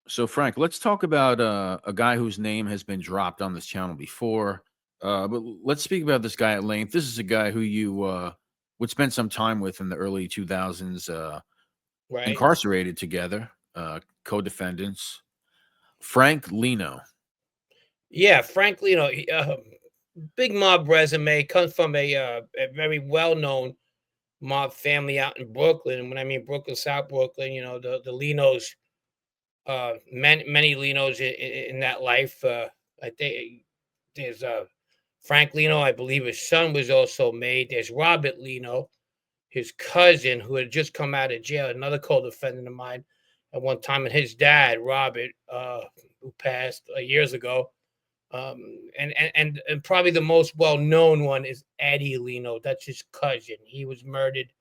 So, Frank, let's talk about a guy whose name has been dropped on this channel before. But let's speak about this guy at length. This is a guy who you would spend some time with in the early 2000s, Right? incarcerated together, co-defendants. Frank Lino. Yeah, frankly, big mob resume, comes from a very well-known mob family out in Brooklyn. And when I mean Brooklyn, South Brooklyn, the Linos, many Linos in that life. I think there's Frank Lino, I believe his son was also made. There's Robert Lino, his cousin, who had just come out of jail, another co-defendant of mine at one time, and his dad, Robert, who passed years ago. And probably the most well known one is Eddie Lino. That's his cousin. He was murdered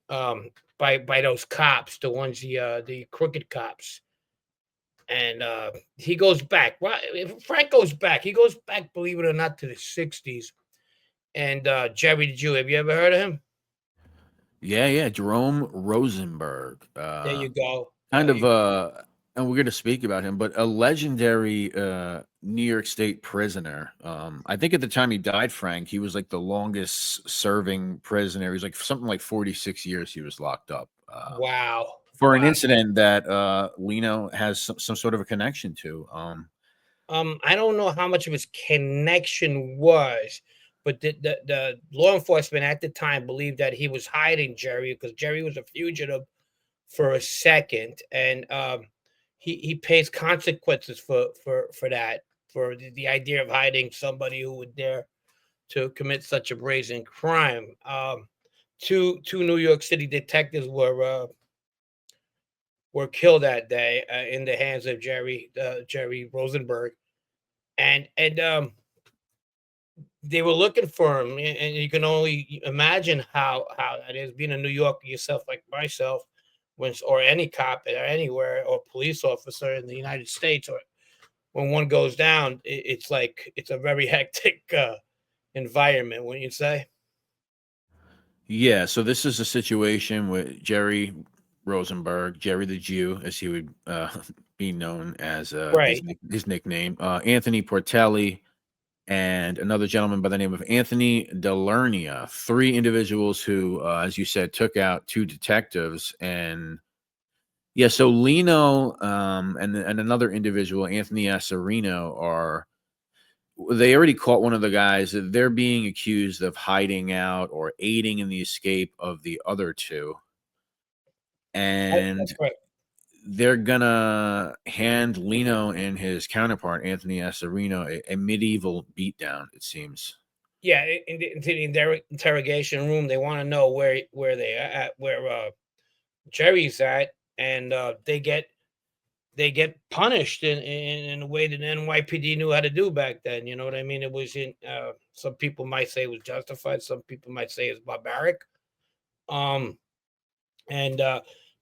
by those cops, the crooked cops. And he goes back. Frank goes back. He goes back, believe it or not, to the '60s. And Jerry the Jew. Have you ever heard of him? Yeah, yeah, Jerome Rosenberg. There you go. Kind of and we're going to speak about him, but a legendary New York State prisoner. I think at the time he died, Frank, he was like the longest serving prisoner. He was like something like 46 years he was locked up Wow. for an Wow. incident that Lino has some sort of a connection to. I don't know how much of his connection was, but the law enforcement at the time believed that he was hiding Jerry because Jerry was a fugitive for a second, and he pays consequences for that, for the idea of hiding somebody who would dare to commit such a brazen crime. Two New York City detectives were killed that day in the hands of Jerry Rosenberg, and they were looking for him, and you can only imagine how that is being a New Yorker yourself, like myself, when or any cop or anywhere or police officer in the United States, or when one goes down, it's like it's a very hectic environment, wouldn't you say? Yeah, so this is a situation with Jerry Rosenberg, Jerry the Jew, as he would be known as Right. his nickname, Anthony Portelli, and another gentleman by the name of Anthony Delernia. Three individuals who, as you said, took out two detectives. And yeah, so Lino and another individual, Anthony Asarino, are they already caught one of the guys. They're being accused of hiding out or aiding in the escape of the other two. And That's right. they're gonna hand Lino and his counterpart, Anthony Asarino, a medieval beatdown, it seems. Yeah, into the interrogation room, they want to know where they are at, where Jerry's at, and they get punished in a way that NYPD knew how to do back then. You know what I mean? It was in some people might say it was justified, some people might say it's barbaric. Um, and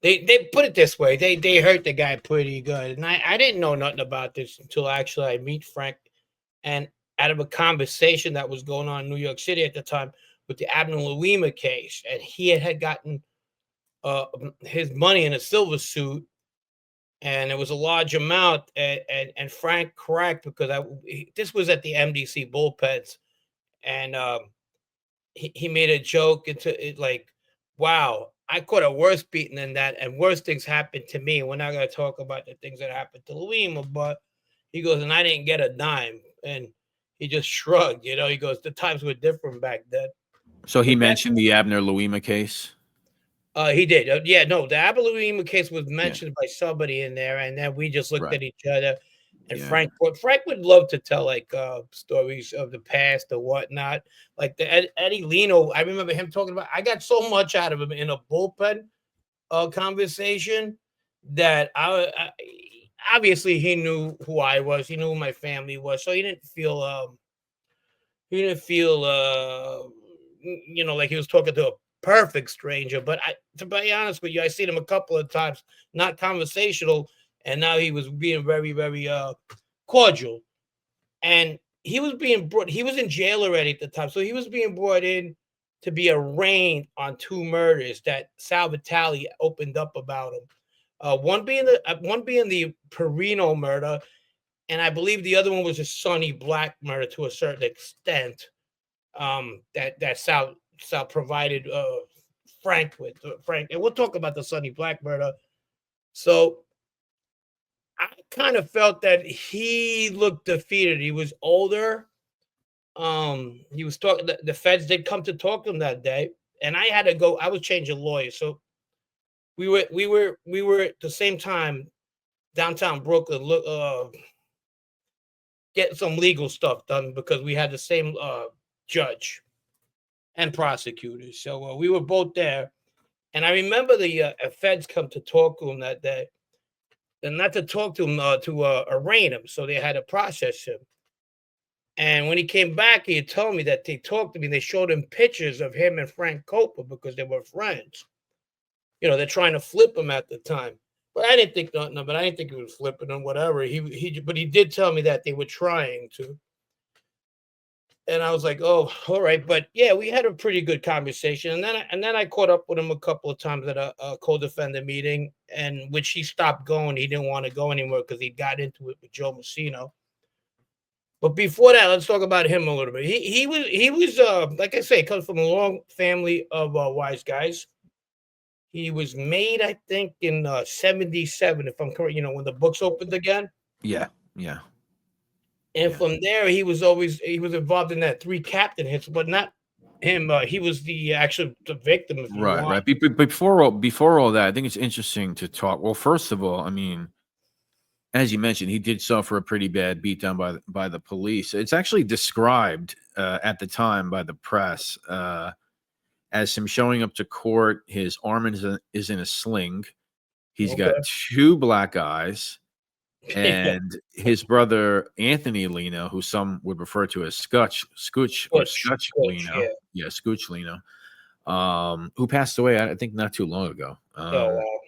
they put it this way: they hurt the guy pretty good, and I didn't know nothing about this until actually I meet Frank, and out of a conversation that was going on in New York City at the time with the Abner Louima case, and he had gotten his money in a silver suit, and it was a large amount. And Frank cracked because this was at the MDC bullpens, and he made a joke into it like, "Wow, I caught a worse beating than that, and worse things happened to me." We're not going to talk about the things that happened to Louima, but he goes, and I didn't get a dime, and he just shrugged. He goes, the times were different back then. So he But that mentioned the Abner Louima case. he did. Yeah, no, the Abilene case was Yeah, mentioned by somebody in there, and then we just looked right. at each other. And Yeah. Frank would love to tell like stories of the past or whatnot. Like the Eddie Lino, I remember him talking about. I got so much out of him in a bullpen conversation that obviously he knew who I was. He knew who my family was, so he didn't feel like he was talking to a perfect stranger. But to be honest with you, I seen him a couple of times, not conversational, and now he was being very, very cordial. And he was being brought. He was in jail already at the time, so he was being brought in to be arraigned on two murders that Sal Vitale opened up about him. One being the Perrino murder, and I believe the other one was a Sonny Black murder to a certain extent. That Sal provided Frank with Frank, and we'll talk about the Sonny Black murder. So I kind of felt that he looked defeated. He was older. He was talking. The feds did come to talk to him that day, and I had to go. I was changing lawyers, so we were at the same time downtown Brooklyn. Look, getting some legal stuff done because we had the same judge and prosecutors. So we were both there, and I remember the feds come to talk to him that day, and not to talk to him to arraign him. So they had to process him. And when he came back, he had told me that they talked to me. They showed him pictures of him and Frank Copa because they were friends. They're trying to flip him at the time. But I didn't think nothing of it. I didn't think he was flipping him, whatever. But he did tell me that they were trying to. And I was like, oh, all right. But yeah, we had a pretty good conversation. And then I caught up with him a couple of times at a co-defendant meeting, and which he stopped going. He didn't want to go anymore because he got into it with Joe Messino. But before that, let's talk about him a little bit. He was like I say, comes from a long family of wise guys. He was made, I think, in '77, if I'm correct. When the books opened again. Yeah, yeah, And yeah. from there, he was involved in that 3 captain hits, but not him. He was the victim, if you Right, want. right. Before all that, I think it's interesting to talk. Well, first of all, I mean, as you mentioned, he did suffer a pretty bad beatdown by the police. It's actually described at the time by the press as him showing up to court. His arm is in a sling. He's got Okay. 2 black eyes, Yeah. and his brother Anthony Lino, who some would refer to as Scutch Yeah. Lino, yeah, Scooch Lino, who passed away, I think, not too long ago. Oh wow.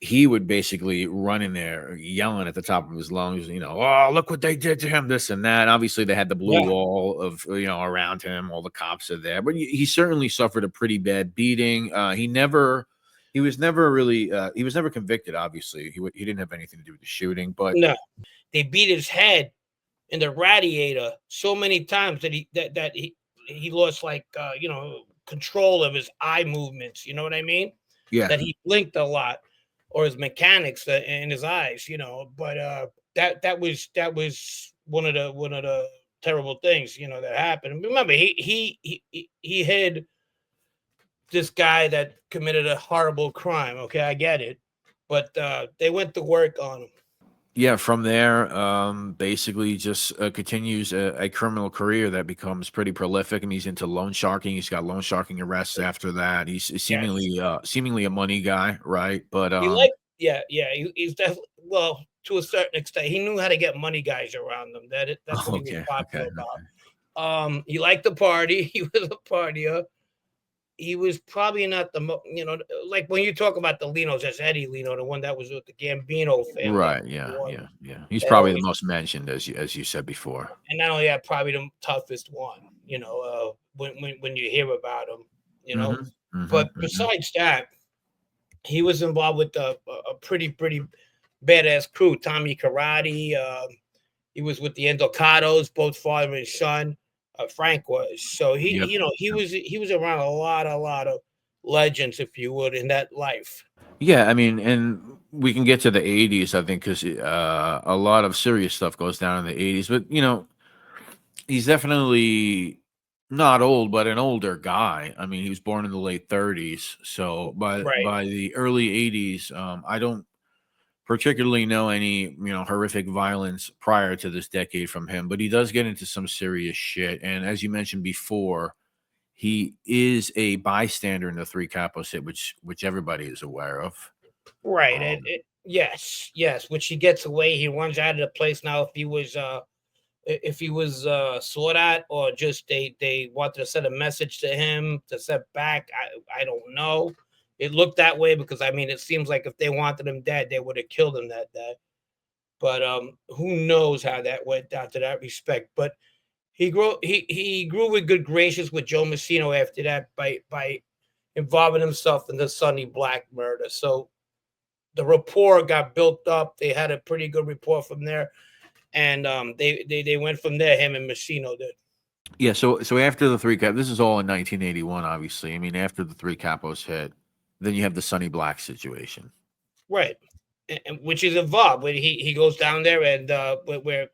He would basically run in there yelling at the top of his lungs, oh, look what they did to him, this and that. Obviously, they had the blue Yeah. wall of, around him. All the cops are there, but he certainly suffered a pretty bad beating. He was never really, he was never convicted. Obviously, he didn't have anything to do with the shooting, but No, they beat his head in the radiator so many times that he lost control of his eye movements. You know what I mean? yeah, That he blinked a lot, or his mechanics in his eyes. But that was one of the terrible things that happened. Remember, he hid this guy that committed a horrible crime. Okay, I get it, but they went to work on him. yeah. From there, basically just continues a criminal career that becomes pretty prolific. And he's into loan sharking. He's got loan sharking arrests after that. He's Yes. seemingly a money guy, right? But He liked yeah, he's definitely well, to a certain extent, he knew how to get money guys around them. That's what he was okay, okay, popular okay. about. He liked to party. He was a partier. He was probably not like when you talk about the Linos, that's Eddie Lino, the one that was with the Gambino family, Right, the yeah, one yeah, yeah. He's that probably the always, most mentioned, as you said before. and not only that, probably the toughest one, when you hear about him, you know. Mhm, mhm, But mhm. besides that, he was involved with a pretty badass crew. Tommy Karate. He was with the Endocados, both father and son. Frank was. So Yep. he was around a lot of legends, if you would, in that life. Yeah, I mean, and we can get to the '80s, I think, because a lot of serious stuff goes down in the '80s. But he's definitely not old, but an older guy. I mean, he was born in the late '30s, so by Right. by the early '80s, I don't particularly know any horrific violence prior to this decade from him, but he does get into some serious shit. And as you mentioned before, he is a bystander in the 3 Capos hit, which everybody is aware of. Right. Um, Yes, yes. Which he gets away. He runs out of the place now. If he was sought at, or just they wanted to send a message to him to set back, I don't know. It looked that way because I mean it seems like if they wanted him dead, they would have killed him that day. But who knows how that went down to that respect. But he grew with good gracious with Joe Messino after that by involving himself in the Sonny Black murder. So the rapport got built up. They had a pretty good rapport from there, and they went from there. Him and Messino did. Yeah, so after the three cap, this is all in 1981, obviously. I mean, after the three capos hit, then you have the Sonny Black situation. Right, and which is involved when he goes down there and where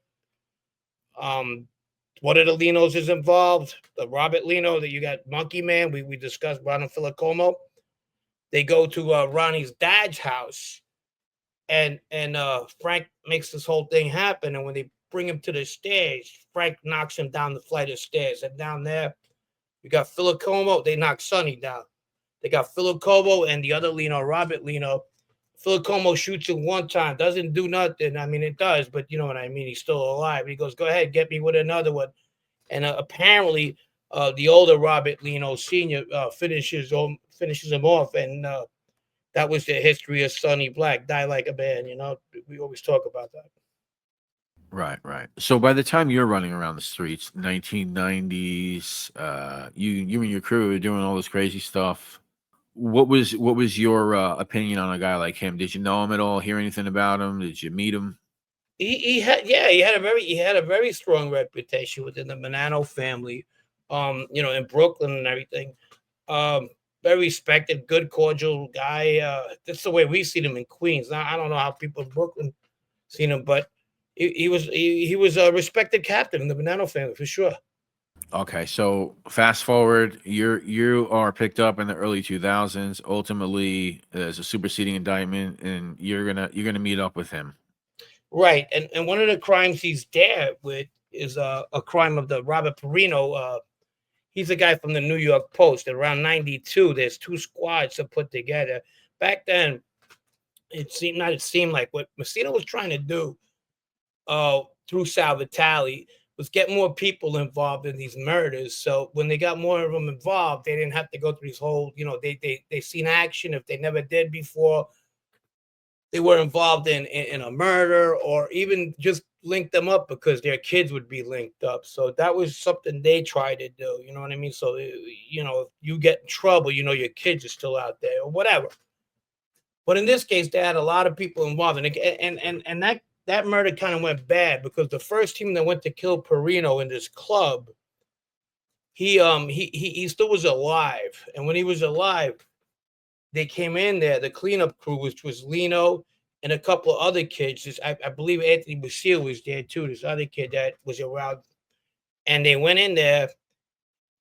um one of the Linos is involved. The Robert Lino that you got Monkey Man. We discussed Ronald Filicomo. They go to Ronnie's dad's house, and Frank makes this whole thing happen. And when they bring him to the stage, Frank knocks him down the flight of stairs. And down there, you got Filicomo. They knock Sonny down. They got Filicomo and the other Lino, Robert Lino. Filicomo shoots him one time, doesn't do nothing. I mean, it does, but you know what I mean. He's still alive. He goes, "Go ahead, get me with another one." And apparently, the older Robert Lino Senior finishes him off, and that was the history of Sonny Black. Die like a man. You know, we always talk about that. Right, right. So by the time you're running around the streets, 1990s, you and your crew are doing all this crazy stuff. What was your opinion on a guy like him? Did you know him at all? Hear anything about him? Did you meet him? He had a very strong reputation within the Bonanno family, in Brooklyn and everything. Um, Very respected, good, cordial guy. That's the way we seen him in Queens. Now I don't know how people in Brooklyn seen him, but he was a respected captain in the Bonanno family for sure. Okay, so fast forward, you are picked up in the early 2000s. Ultimately, there's a superseding indictment, and you're gonna meet up with him. Right, and one of the crimes he's there with is a crime of the Robert Perrino. He's a guy from the New York Post. Around '92, there's two squads to put together. Back then, it seemed like what Messina was trying to do through Salvatali was get more people involved in these murders. So when they got more of them involved, they didn't have to go through these whole, they seen action if they never did before. They were involved in a murder or even just link them up because their kids would be linked up. So that was something they tried to do. You know what I mean? So if you get in trouble, your kids are still out there or whatever. But in this case, they had a lot of people involved, and that murder kind of went bad because the first team that went to kill Perrino in this club, he still was alive, and when he was alive, they came in there. The cleanup crew, which was Lino and a couple of other kids. I believe Anthony Basile was there too. This other kid that was around, and they went in there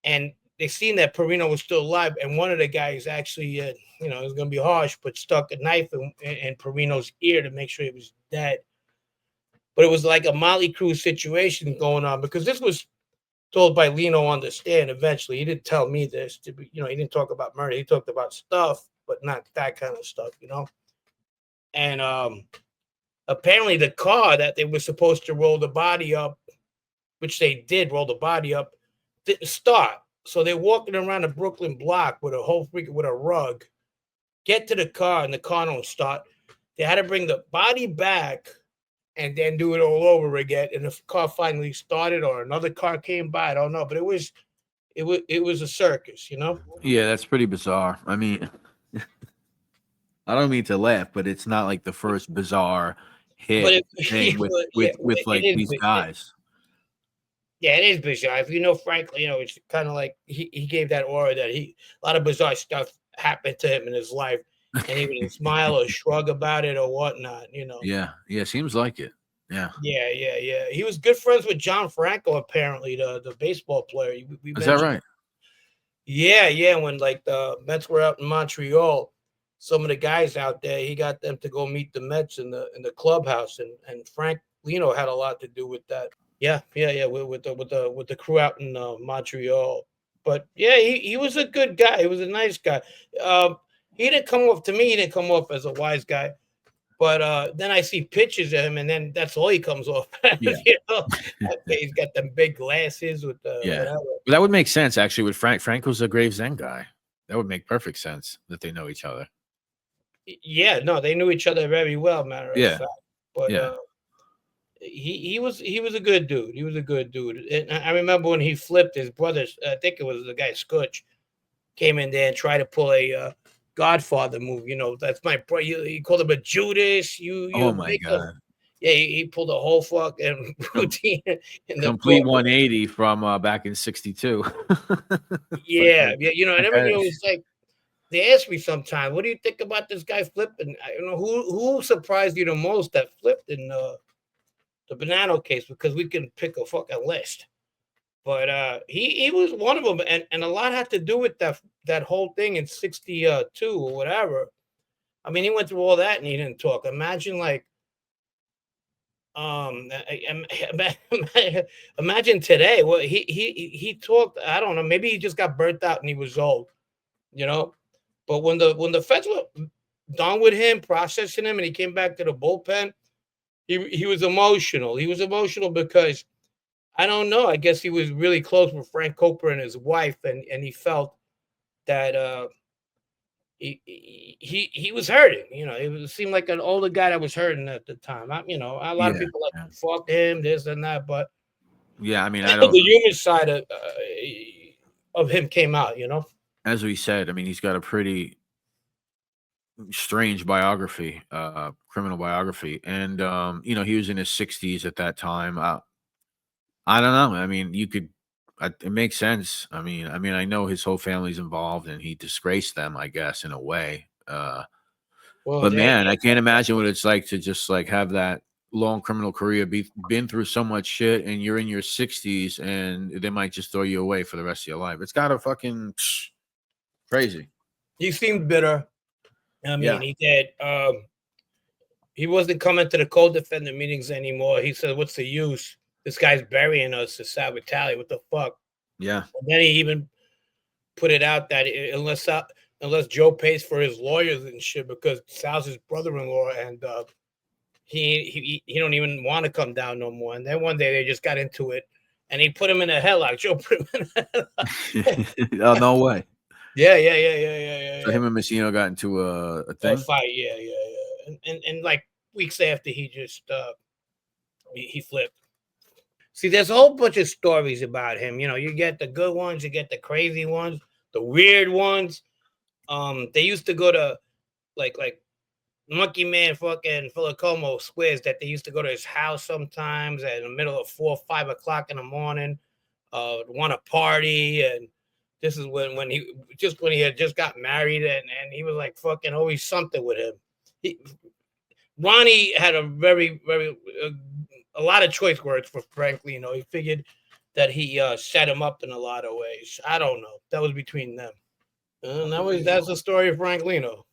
and they seen that Perrino was still alive, and one of the guys actually, it was going to be harsh, but stuck a knife in Perrino's ear to make sure he was dead. But it was like a Molly Crew situation going on because this was told by Lino on the stand. Eventually, he didn't tell me this. He didn't talk about murder. He talked about stuff, but not that kind of stuff. And apparently, the car that they were supposed to roll the body up, which they did roll the body up, didn't start. So they're walking around the Brooklyn block with a rug, get to the car, and the car don't start. They had to bring the body back and then do it all over again. And the car finally started, or another car came by. I don't know, but it was a circus. Yeah, that's pretty bizarre. I mean, I don't mean to laugh, but it's not like the first bizarre But hit it, thing with yeah, like these guys. yeah, it is bizarre. If you know Frank, it's kind of like he gave that aura that a lot of bizarre stuff happened to him in his life, and he would smile or shrug about it or whatnot. Yeah, yeah, seems like it. Yeah, Yeah, yeah, yeah. He was good friends with John Franco, apparently, the baseball player. We is that mentioned. right? Yeah, yeah. When like the Mets were out in Montreal, some of the guys out there, he got them to go meet the Mets in the clubhouse, and Frank Lino had a lot to do with that. Yeah, yeah, yeah. With the crew out in Montreal, but yeah, he was a good guy. He was a nice guy. Um, he didn't come off to me. He didn't come off as a wise guy. But then I see pictures of him, and then that's all he comes off as. Yeah, Okay, he's got them big glasses with the yeah. whatever. But that would make sense actually with Frank. Frank was a Gravesend guy. That would make perfect sense that they know each other. Yeah, no, they knew each other very well, matter of Yeah, fact. But yeah. he was a good dude. He was a good dude. And I remember when he flipped his brothers. I think it was the guy Scutch came in there and tried to pull a Godfather movie. That's my bro. You called him a Judas. Oh You my make a god. yeah. He pulled a whole fucking Com- routine in the Complete court. 180 from back in 62. Yeah, Fucking yeah. that guy. It's like they ask me sometimes, "What do you think about this guy flipping?" I don't know who surprised you the most that flipped in the Bonanno case, because we can pick a fucking list. But he was one of them, and a lot had to do with that whole thing in '62 or whatever. I mean, he went through all that and he didn't talk. Imagine like imagine today. Well, he talked. I don't know. Maybe he just got burnt out and he was old, you know. But when the feds were done with him, processing him, and he came back to the bullpen, he was emotional. He was emotional because I don't know. I guess he was really close with Frank Copper and his wife, and he felt that he was hurting. It seemed like an older guy that was hurting at the time. A lot of Yeah, people like yeah. fuck him, this and that, but Yeah, I mean, I the don't human side of him came out. as we said, I mean, he's got a pretty strange biography, criminal biography. And he was in his 60s at that time. I don't know. I mean, it makes sense. I mean, I know his whole family's involved and he disgraced them, I guess, in a way. Well, But man, I can't imagine what it's like to just like have that long criminal career, been through so much shit, and you're in your 60s, and they might just throw you away for the rest of your life. It's gotta fucking crazy. he seemed bitter. I Yeah, mean, he did. He wasn't coming to the co-defendant meetings anymore. He said, "What's the use? This guy's burying us to South Italia. What the fuck?" yeah, And then he even put it out that unless Joe pays for his lawyers and shit, because Sal's his brother-in-law, and he don't even want to come down no more. And then one day they just got into it, and he put him in a headlock. Joe put him in a headlock. oh no way. Yeah, yeah, yeah, yeah, yeah, yeah, So yeah. him and Messino got into a A thing. fight, yeah, yeah, yeah. And like weeks after, he just he flipped. See, there's a whole bunch of stories about him. You get the good ones, you get the crazy ones, the weird ones. They used to go to like Monkey Man fucking Filicomo swears that they used to go to his house sometimes in the middle of 4 or 5 o'clock in the morning, want to party. And this is when he had just got married, and he was like fucking always something with him. He, Ronnie had a very, very a lot of choice words for Frank Lino. He figured that he set him up in a lot of ways. I don't know. That was between them. And that's the story of Frank Lino.